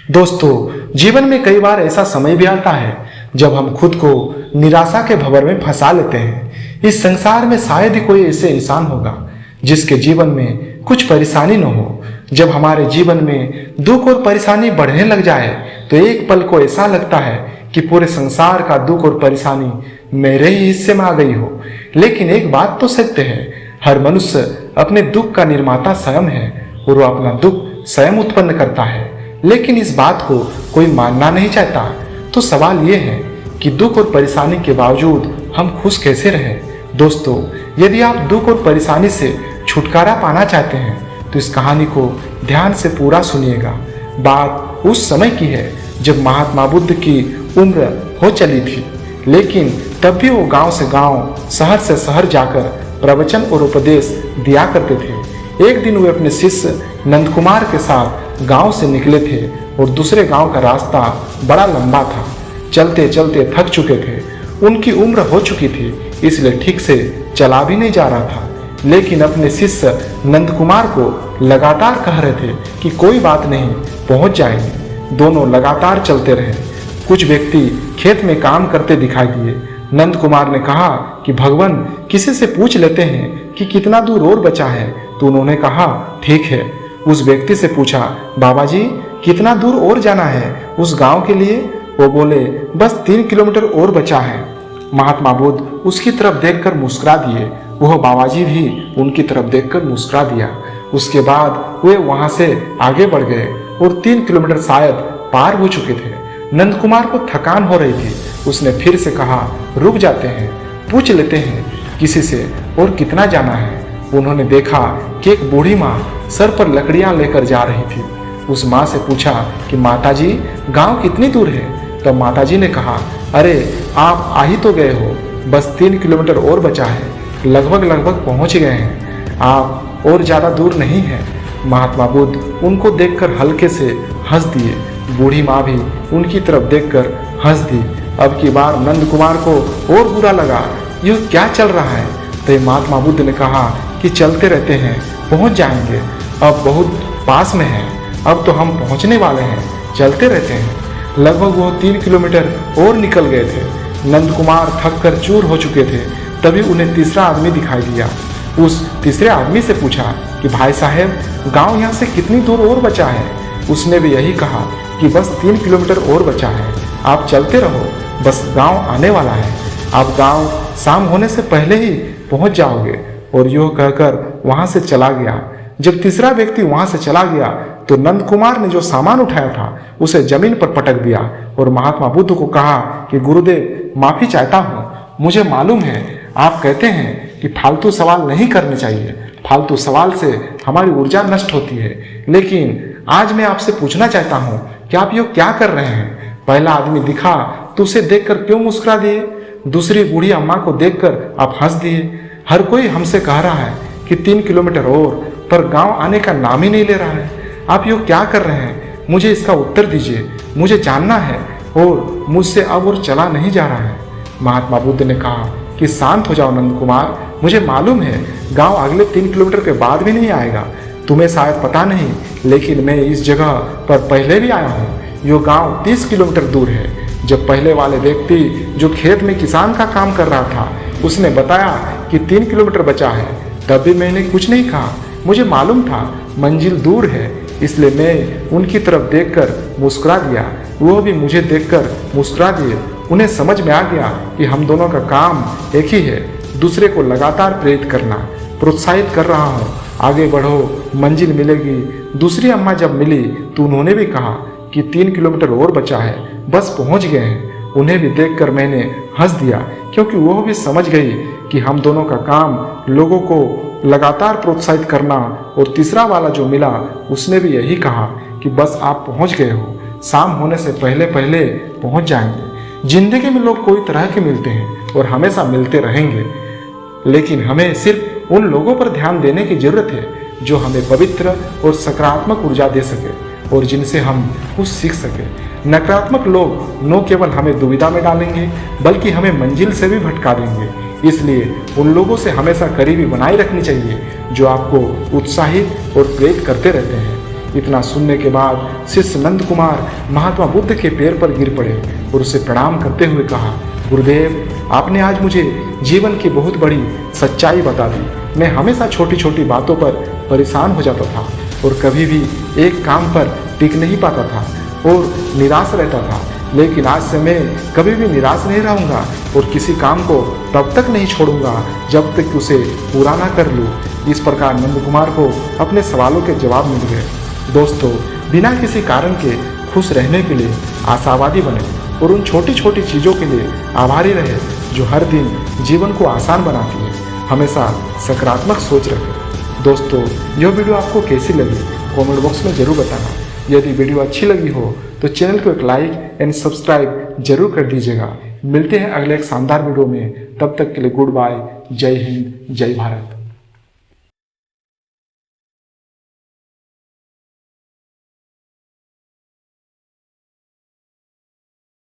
दोस्तों, जीवन में कई बार ऐसा समय भी आता है जब हम खुद को निराशा के भंवर में फंसा लेते हैं। इस संसार में शायद ही कोई ऐसे इंसान होगा जिसके जीवन में कुछ परेशानी न हो। जब हमारे जीवन में दुख और परेशानी बढ़ने लग जाए तो एक पल को ऐसा लगता है कि पूरे संसार का दुख और परेशानी मेरे ही हिस्से में आ गई हो। लेकिन एक बात तो सत्य है, हर मनुष्य अपने दुख का निर्माता स्वयं है और वह अपना दुख स्वयं उत्पन्न करता है। लेकिन इस बात को कोई मानना नहीं चाहता। तो सवाल ये है कि दुख और परेशानी के बावजूद हम खुश कैसे रहें। दोस्तों, यदि आप दुख और परेशानी से छुटकारा पाना चाहते हैं तो इस कहानी को ध्यान से पूरा सुनिएगा। बात उस समय की है जब महात्मा बुद्ध की उम्र हो चली थी, लेकिन तब भी वो गांव से गांव, शहर से शहर जाकर प्रवचन और उपदेश दिया करते थे। एक दिन वे अपने शिष्य नंद कुमार के साथ गांव से निकले थे और दूसरे गांव का रास्ता बड़ा लंबा था। चलते चलते थक चुके थे, उनकी उम्र हो चुकी थी, इसलिए ठीक से चला भी नहीं जा रहा था। लेकिन अपने शिष्य नंद कुमार को लगातार कह रहे थे कि कोई बात नहीं, पहुंच जाएंगे। दोनों लगातार चलते रहे। कुछ व्यक्ति खेत में काम करते दिखाई दिए। नंद कुमार ने कहा कि भगवान, किसी से पूछ लेते हैं कि कितना दूर और बचा है। तो उन्होंने कहा ठीक है। उस व्यक्ति से पूछा, बाबा जी कितना दूर और जाना है उस गांव के लिए? वो बोले, बस 3 किलोमीटर और बचा है। महात्मा बुद्ध उसकी तरफ देखकर मुस्कुरा दिए। वह बाबा जी भी उनकी तरफ देखकर मुस्कुरा दिया। उसके बाद वे वहां से आगे बढ़ गए और 3 किलोमीटर शायद पार हो चुके थे। नंद कुमार को थकान हो रही थी। उसने फिर से कहा, रुक जाते हैं, पूछ लेते हैं किसी से और कितना जाना है। उन्होंने देखा कि एक बूढ़ी माँ सर पर लकड़ियां लेकर जा रही थी। उस माँ से पूछा कि माताजी, गांव कितनी दूर है? तब माताजी ने कहा, अरे आप आ ही तो गए हो, बस 3 किलोमीटर और बचा है, लगभग पहुंच गए हैं, आप और ज़्यादा दूर नहीं है। महात्मा बुद्ध उनको देखकर हल्के से हंस दिए। बूढ़ी माँ भी उनकी तरफ देखकर हंस दी। अब की बार नंद कुमार को और बुरा लगा, यह क्या चल रहा है। तो महात्मा बुद्ध ने कहा कि चलते रहते हैं, पहुंच जाएंगे, अब बहुत पास में है, अब तो हम पहुंचने वाले हैं, चलते रहते हैं। लगभग वो 3 किलोमीटर और निकल गए थे। नंद कुमार थक कर चूर हो चुके थे। तभी उन्हें तीसरा आदमी दिखाई दिया। उस तीसरे आदमी से पूछा कि भाई साहब, गांव यहाँ से कितनी दूर और बचा है? उसने भी यही कहा कि बस 3 किलोमीटर और बचा है, आप चलते रहो, बस गांव आने वाला है, आप गांव शाम होने से पहले ही पहुंच जाओगे। और यूँ कहकर वहां से चला गया। जब तीसरा व्यक्ति वहां से चला गया तो नंद कुमार ने जो सामान उठाया था उसे जमीन पर पटक दिया और महात्मा बुद्ध को कहा कि गुरुदेव, माफी चाहता हूँ, मुझे मालूम है आप कहते हैं कि फालतू सवाल नहीं करने चाहिए, फालतू सवाल से हमारी ऊर्जा नष्ट होती है, लेकिन आज मैं आपसे पूछना चाहता हूँ कि आप ये क्या कर रहे हैं? पहला आदमी दिखा तो उसे देखकर क्यों मुस्कुरा दिए? दूसरी बूढ़ी अम्मा को देखकर आप हंस दिए। हर कोई हमसे कह रहा है कि 3 किलोमीटर और, पर गांव आने का नाम ही नहीं ले रहा है। आप ये क्या कर रहे हैं? मुझे इसका उत्तर दीजिए, मुझे जानना है और मुझसे अब और चला नहीं जा रहा है। महात्मा बुद्ध ने कहा कि शांत हो जाओ नंद कुमार, मुझे मालूम है गांव अगले 3 किलोमीटर के बाद भी नहीं आएगा। तुम्हें शायद पता नहीं, लेकिन मैं इस जगह पर पहले भी आया हूँ। यो गांव 30 किलोमीटर दूर है। जब पहले वाले व्यक्ति जो खेत में किसान का काम कर रहा था उसने बताया कि 3 किलोमीटर बचा है, तब भी मैंने कुछ नहीं कहा। मुझे मालूम था मंजिल दूर है, इसलिए मैं उनकी तरफ देखकर मुस्कुरा दिया। वो भी मुझे देखकर मुस्कुरा दिए। उन्हें समझ में आ गया कि हम दोनों का काम एक ही है, दूसरे को लगातार प्रेरित करना। प्रोत्साहित कर रहा हूँ, आगे बढ़ो, मंजिल मिलेगी। दूसरी अम्मा जब मिली तो उन्होंने भी कहा कि 3 किलोमीटर और बचा है, बस पहुँच गए हैं। उन्हें भी देखकर मैंने हंस दिया, क्योंकि वह भी समझ गई कि हम दोनों का काम लोगों को लगातार प्रोत्साहित करना। और तीसरा वाला जो मिला उसने भी यही कहा कि बस आप पहुंच गए हो, शाम होने से पहले पहले पहुंच जाएंगे। जिंदगी में लोग कोई तरह के मिलते हैं और हमेशा मिलते रहेंगे, लेकिन हमें सिर्फ उन लोगों पर ध्यान देने की जरूरत है जो हमें पवित्र और सकारात्मक ऊर्जा दे सके और जिनसे हम कुछ सीख सके। नकारात्मक लोग न केवल हमें दुविधा में डालेंगे बल्कि हमें मंजिल से भी भटका देंगे। इसलिए उन लोगों से हमेशा करीबी बनाए रखनी चाहिए जो आपको उत्साहित और प्रेरित करते रहते हैं। इतना सुनने के बाद शिष्य नंद कुमार महात्मा बुद्ध के पैर पर गिर पड़े और उसे प्रणाम करते हुए कहा, गुरुदेव, आपने आज मुझे जीवन की बहुत बड़ी सच्चाई बता दी। मैं हमेशा छोटी छोटी बातों पर परेशान हो जाता था और कभी भी एक काम पर टिक नहीं पाता था और निराश रहता था, लेकिन आज से मैं कभी भी निराश नहीं रहूँगा और किसी काम को तब तक नहीं छोड़ूंगा जब तक उसे पूरा ना कर लूँ। इस प्रकार नंद कुमार को अपने सवालों के जवाब मिल गए। दोस्तों, बिना किसी कारण के खुश रहने के लिए आशावादी बने और उन छोटी छोटी चीज़ों के लिए आभारी रहे जो हर दिन जीवन को आसान बनाती है। हमेशा सकारात्मक सोच रखें। दोस्तों, यह वीडियो आपको कैसी लगी कमेंट बॉक्स में जरूर बताना। यदि वीडियो अच्छी लगी हो तो चैनल को एक लाइक एंड सब्सक्राइब जरूर कर दीजिएगा। मिलते हैं अगले एक शानदार वीडियो में। तब तक के लिए गुड बाय। जय हिंद, जय भारत।